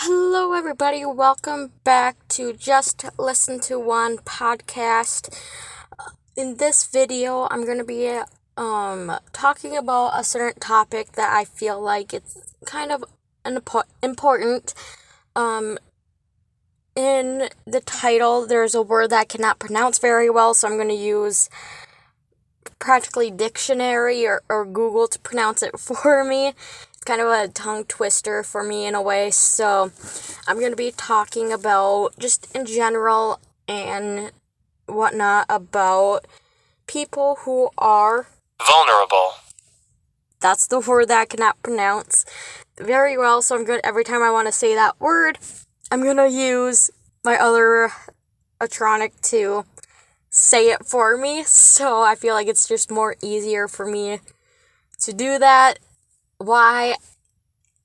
Hello, everybody. Welcome back to Just Listen to One podcast. In this video, I'm going to be talking about a certain topic that I feel like it's kind of important. In the title, there's a word that I cannot pronounce very well, so I'm going to use practically dictionary or Google to pronounce it for me. It's kind of a tongue twister for me in a way, so I'm going to be talking about just in general and whatnot about people who are vulnerable. That's the word that I cannot pronounce very well, so I'm good every time I want to say that word. I'm going to use my other electronic to say it for me, so I feel like it's just more easier for me to do that. Why?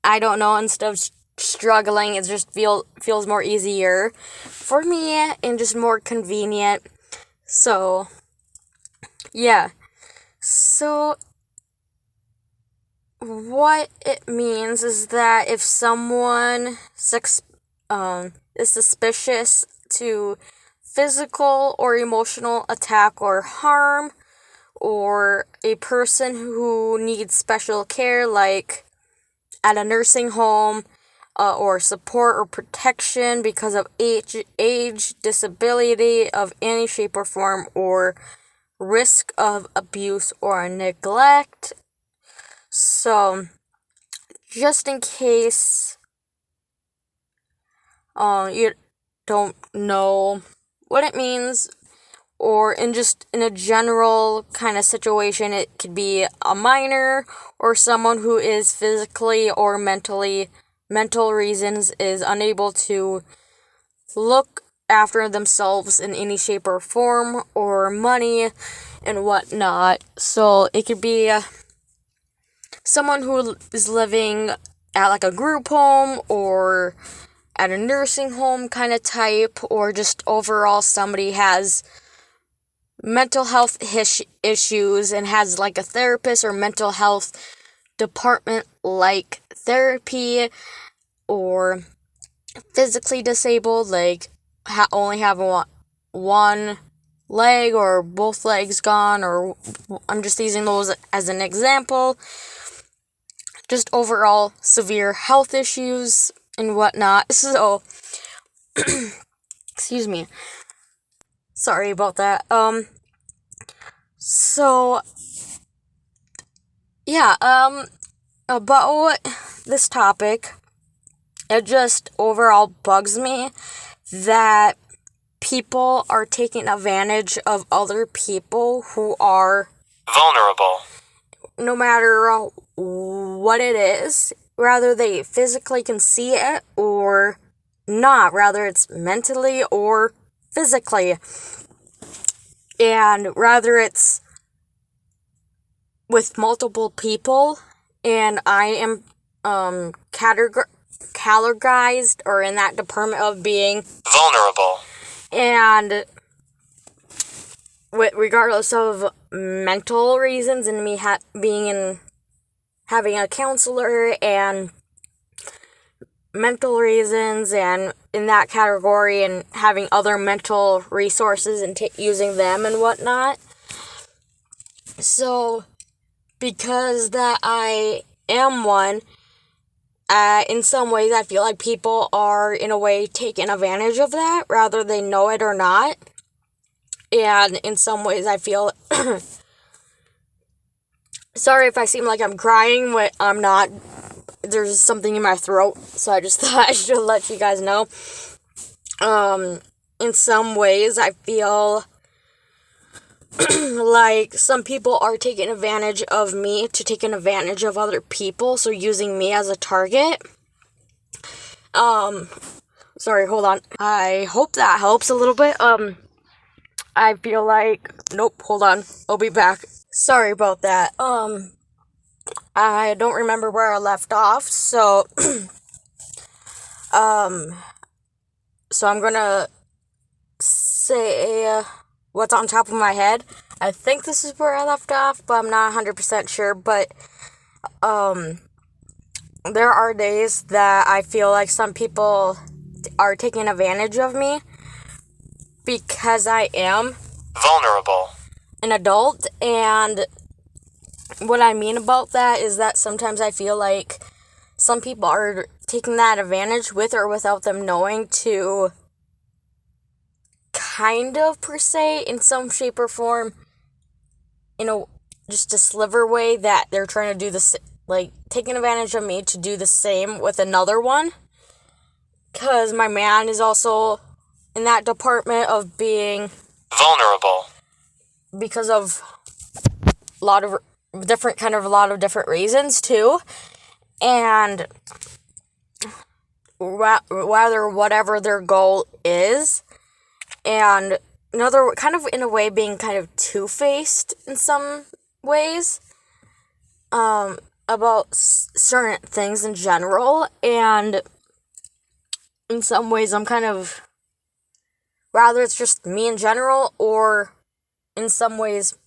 I don't know. Instead of struggling, it just feels more easier for me and just more convenient. So, yeah. So, what it means is that if someone is suspicious to physical or emotional attack or harm, or a person who needs special care, like at a nursing home, or support or protection because of age, disability of any shape or form, or risk of abuse or neglect. So, just in case you don't know what it means, or in a general kind of situation, it could be a minor or someone who is physically or mental reasons is unable to look after themselves in any shape or form, or money and whatnot. So it could be someone who is living at like a group home or at a nursing home kind of type, or just overall somebody has mental health issues and has like a therapist or mental health department like therapy, or physically disabled, like only have one leg or both legs gone, or I'm just using those as an example. Just overall severe health issues and whatnot. So, excuse me. Sorry about that. So, yeah, about this topic, it just overall bugs me that people are taking advantage of other people who are Vulnerable. no matter what it is, rather they physically can see it or not, rather it's mentally or physically, and rather it's with multiple people, and I am categorized or in that department of being vulnerable, and regardless of mental reasons and me having a counselor and mental reasons and in that category, and having other mental resources and using them and whatnot. So, because that I am one, in some ways I feel like people are in a way taking advantage of that, rather they know it or not. And in some ways I feel sorry if I seem like I'm crying, but I'm not. There's something in my throat, so I just thought I should let you guys know. In some ways I feel like some people are taking advantage of me to take advantage of other people, so using me as a target. Sorry, hold on. I hope that helps a little bit. I feel like, nope, hold on. I'll be back. Sorry about that. I don't remember where I left off, so, so I'm gonna say what's on top of my head. I think this is where I left off, but I'm not 100% sure, but, there are days that I feel like some people are taking advantage of me because I am vulnerable, an adult. And what I mean about that is that sometimes I feel like some people are taking that advantage with or without them knowing to kind of, per se, in some shape or form, just a sliver way, that they're trying to do this, like, taking advantage of me to do the same with another one. Because my man is also in that department of being vulnerable, because of a lot of different reasons too. And whether whatever their goal is, and another kind of in a way being kind of two-faced in some ways about certain things in general. And in some ways I'm kind of, rather it's just me in general, or in some ways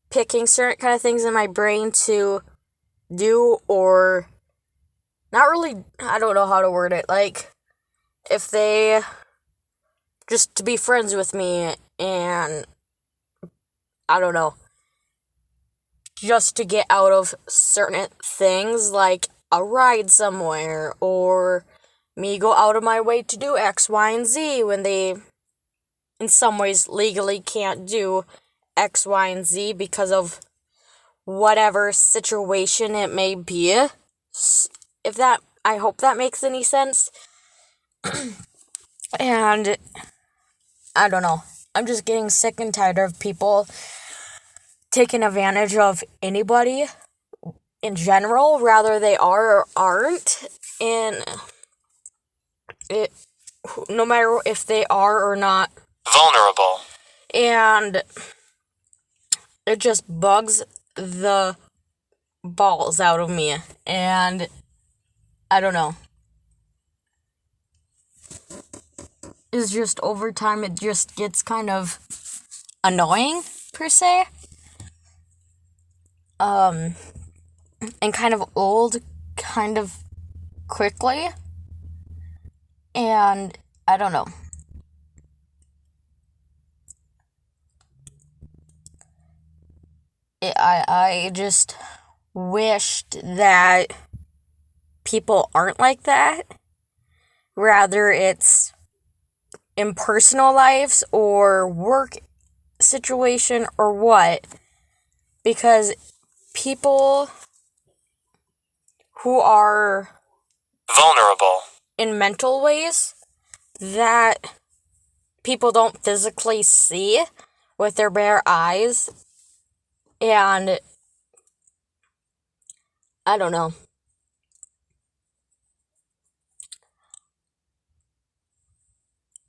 picking certain kind of things in my brain to do, or not really, I don't know how to word it, like, if they just to be friends with me, and I don't know, just to get out of certain things, like a ride somewhere, or me go out of my way to do X, Y, and Z when they, in some ways, legally can't do X, Y, and Z because of whatever situation it may be. I hope that makes any sense. And I don't know. I'm just getting sick and tired of people taking advantage of anybody in general, rather they are or aren't. And it, no matter if they are or not, vulnerable, and it just bugs the balls out of me. And I don't know. It's just over time, it just gets kind of annoying, per se. And kind of old, kind of quickly. And I don't know. I just wished that people aren't like that. Rather, it's in personal lives or work situation or what. Because people who are vulnerable, in mental ways that people don't physically see with their bare eyes, and I don't know.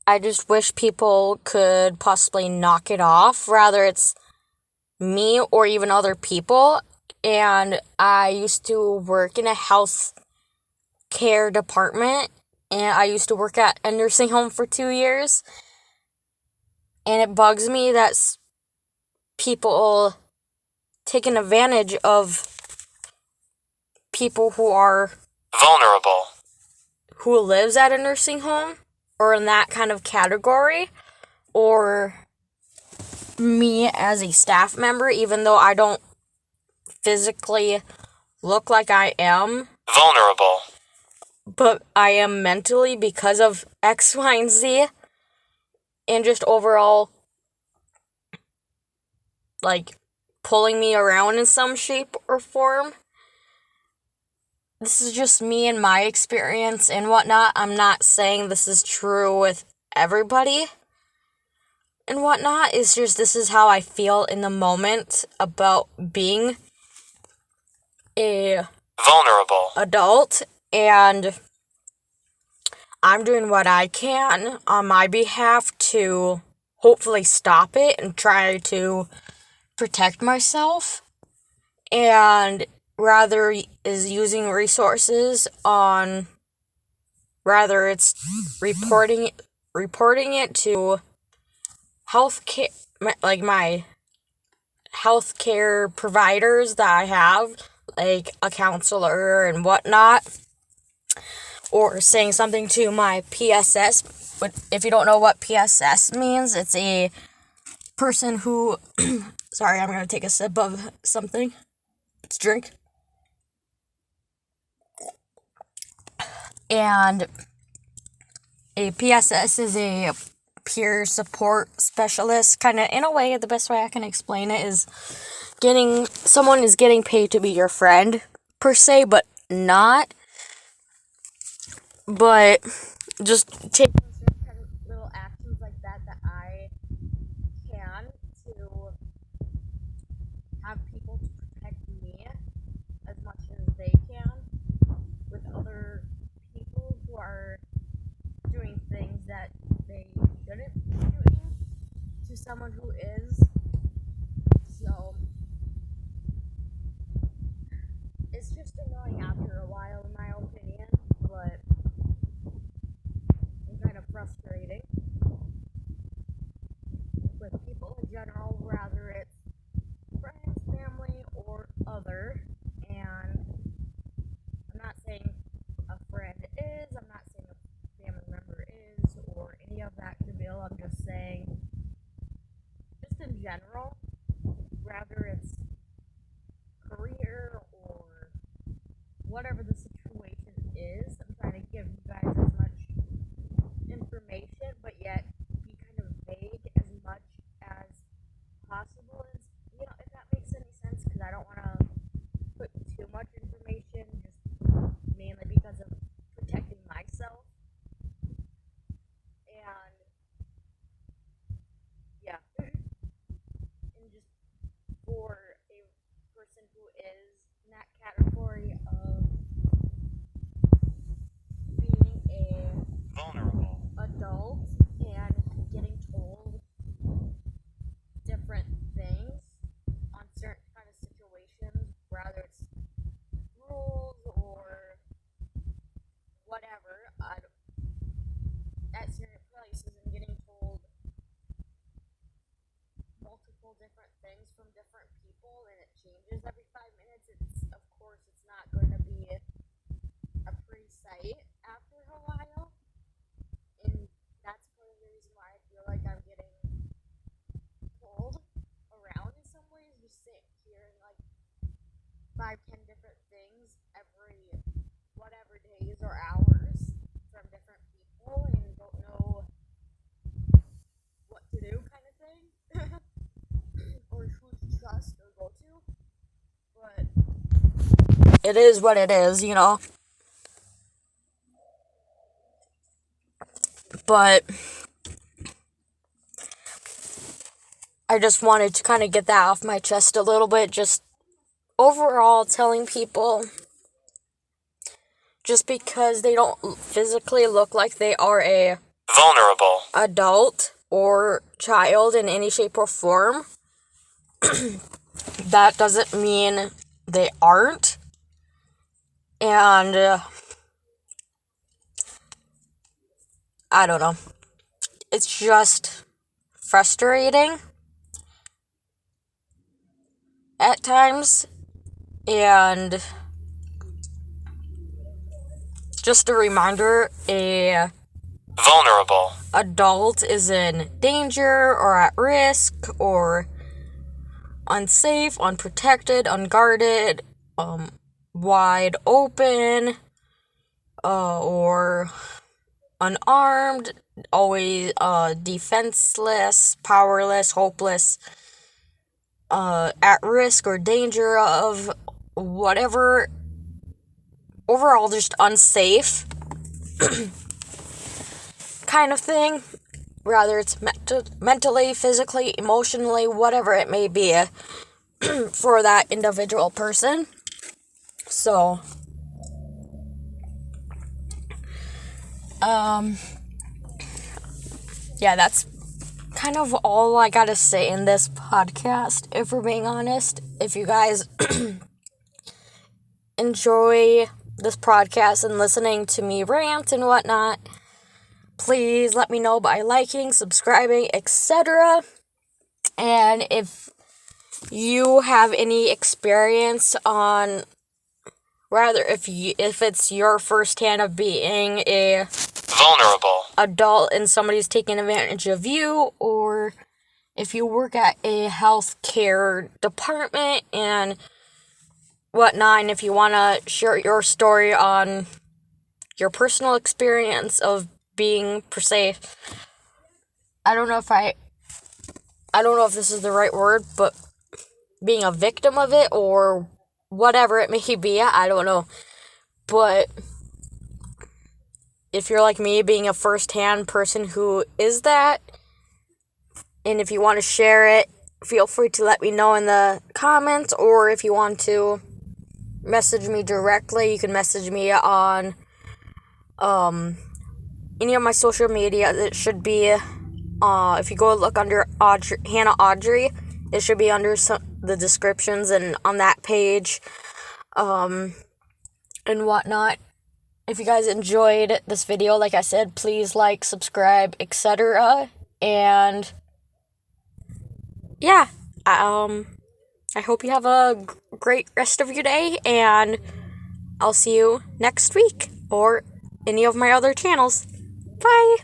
I just wish people could possibly knock it off. Rather, it's me or even other people. And I used to work in a health care department, and I used to work at a nursing home for 2 years. And it bugs me that people taking advantage of people who are vulnerable, who lives at a nursing home or in that kind of category, or me as a staff member, even though I don't physically look like I am, vulnerable, but I am mentally because of X, Y, and Z, and just overall, like, pulling me around in some shape or form. This is just me and my experience and whatnot. I'm not saying this is true with everybody and whatnot. It's just this is how I feel in the moment about being a vulnerable, adult, and I'm doing what I can on my behalf to hopefully stop it and try to protect myself, and rather is using resources on, rather it's reporting it to healthcare, like my healthcare providers that I have, like a counselor and whatnot, or saying something to my PSS. But if you don't know what PSS means, it's a person who, sorry, I'm going to take a sip of something. Let's drink. And a PSS is a peer support specialist. Kind of, in a way, the best way I can explain it is someone is getting paid to be your friend, per se, but not. But just take those kind of little actions like that I can to have people to protect me as much as they can with other people who are doing things that they shouldn't be doing to someone who is. So it's just annoying after a while, in my opinion, but and kind of frustrating with people in general, whether it's friends, family, or other. And I'm not saying a friend is, I'm not saying a family member is, or any of that cabil. I'm just saying, just in general, whether it's career or whatever the situation is, I'm trying to give you guys as much information, but yet be kind of vague as much as possible. Is, if that makes any sense, because I don't want to put too much information, just mainly because of protecting myself. And yeah, and just for a person who is in that category of being a vulnerable adult and getting told different things on certain kind of situations, whether it's rules or whatever, at certain places, and getting told multiple different things from different people, and it changes every 5 minutes. Of course, it's not going to be a pretty sight after a while, and that's part of the reason why I feel like I'm getting pulled around in some ways. Just hearing like 5-10 different things every whatever days or hours from different people, and don't know what to do, kind of thing, or who to trust or go to. But it is what it is, But I just wanted to kind of get that off my chest a little bit. Just overall telling people, just because they don't physically look like they are a vulnerable adult or child in any shape or form, that doesn't mean they aren't. And I don't know. It's just frustrating at times. And just a reminder, a vulnerable adult is in danger or at risk or unsafe, unprotected, unguarded, wide open, or unarmed, always defenseless, powerless, hopeless, at risk or danger of whatever. Overall, just unsafe kind of thing. Whether it's mentally, physically, emotionally, whatever it may be for that individual person. So, yeah, that's kind of all I gotta say in this podcast, if we're being honest. If you guys enjoy this podcast and listening to me rant and whatnot, please let me know by liking, subscribing, etc. And if you have any experience on rather if it's your first hand of being a Vulnerable. adult and somebody's taking advantage of you, or if you work at a healthcare department and whatnot, and if you want to share your story on your personal experience of being, per se, I don't know if this is the right word, but being a victim of it or whatever it may be, I don't know. But if you're like me, being a first-hand person who is that, and if you want to share it, feel free to let me know in the comments, or if you want to message me directly, you can message me on any of my social media. It should be, if you go look under Hannah Audrey, it should be under the descriptions and on that page, and whatnot. If you guys enjoyed this video, like I said, please like, subscribe, etc. And yeah, I hope you have a great rest of your day, and I'll see you next week or any of my other channels. Bye!